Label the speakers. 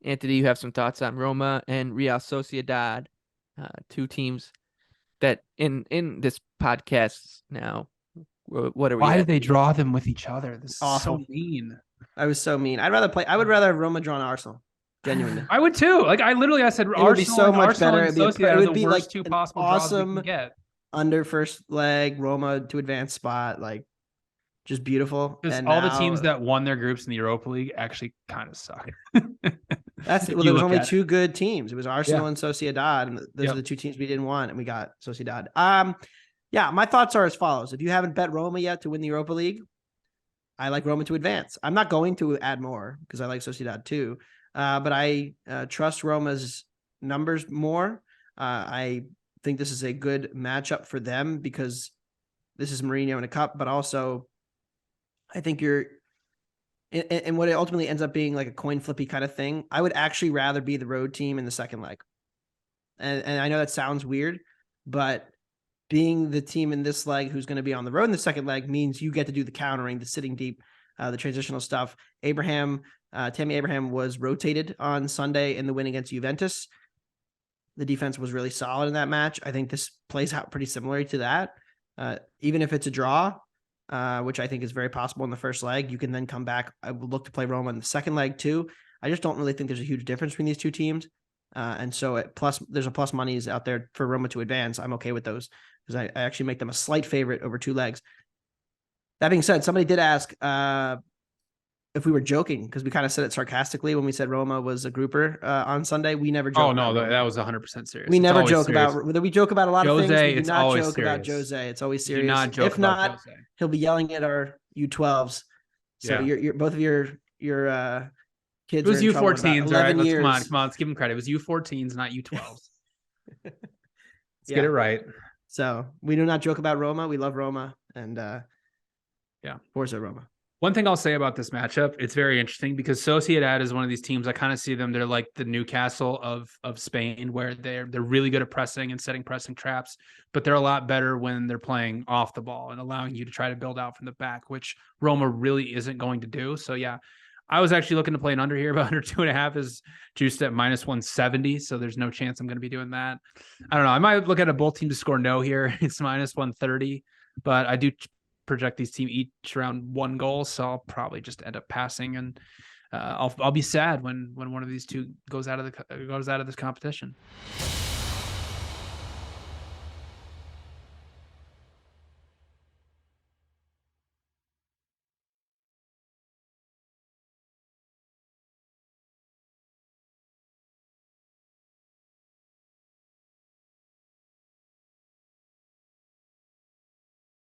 Speaker 1: Anthony, you have some thoughts on Roma and Real Sociedad, two teams that in this podcast now. What are we
Speaker 2: Why
Speaker 1: at?
Speaker 2: did they draw them with each other? This is
Speaker 3: Awful.
Speaker 2: so mean.
Speaker 3: I was so mean. I would rather have Roma draw an Arsenal. Genuinely.
Speaker 2: I would too. Like I said,
Speaker 3: It would be so much better.
Speaker 2: And Sociedad
Speaker 3: It
Speaker 2: are
Speaker 3: would
Speaker 2: the
Speaker 3: be
Speaker 2: worst
Speaker 3: like
Speaker 2: two
Speaker 3: an
Speaker 2: possible draws we
Speaker 3: awesome
Speaker 2: can get.
Speaker 3: under first leg, Roma to advance spot, like just beautiful.
Speaker 2: Because
Speaker 3: And
Speaker 2: all the
Speaker 3: now,
Speaker 2: teams that won their groups in the Europa League actually kind of suck.
Speaker 3: there was only two good teams. It was Arsenal and Sociedad, and those are the two teams we didn't want, and we got Sociedad. Yeah, my thoughts are as follows. If you haven't bet Roma yet to win the Europa League, I like Roma to advance. I'm not going to add more because I like Sociedad too. But I trust Roma's numbers more. I think this is a good matchup for them because this is Mourinho in a cup, but also I think and what it ultimately ends up being like a coin flippy kind of thing. I would actually rather be the road team in the second leg. And I know that sounds weird, but being the team in this leg who's going to be on the road in the second leg means you get to do the countering, the sitting deep, the transitional stuff. Tammy Abraham was rotated on Sunday in the win against Juventus. The defense was really solid in that match. I think this plays out pretty similar to that. Even if it's a draw, which I think is very possible in the first leg, you can then come back. I would look to play Roma in the second leg too. I just don't really think there's a huge difference between these two teams. And so there's a plus monies out there for Roma to advance. I'm okay with those because I actually make them a slight favorite over two legs. That being said, somebody did ask if we were joking because we kind of said it sarcastically when we said Roma was a grouper on Sunday. We never joke.
Speaker 2: Oh no, that was 100% serious.
Speaker 3: We never joke about. We joke about a lot of things. We do not joke
Speaker 2: serious.
Speaker 3: about Jose. It's always serious.
Speaker 2: Do not joke
Speaker 3: if not,
Speaker 2: Jose.
Speaker 3: He'll be yelling at our U12s. So you're both of your kids.
Speaker 2: It was U14s, all right? Come on, let's give them credit. It was U14s, not U12s. Let's get it right.
Speaker 3: So we do not joke about Roma. We love Roma, and Forza Roma.
Speaker 2: One thing I'll say about this matchup, it's very interesting because Sociedad is one of these teams. I kind of see them. They're like the Newcastle of Spain, where they're really good at pressing and setting pressing traps, but they're a lot better when they're playing off the ball and allowing you to try to build out from the back, which Roma really isn't going to do. So yeah, I was actually looking to play an under here, but under 2.5 is juiced at -170. So there's no chance I'm going to be doing that. I don't know. I might look at a both team to score no here. It's -130, but I do project these teams each around 1 goal, so I'll probably just end up passing, and I'll be sad when one of these two goes out of this competition.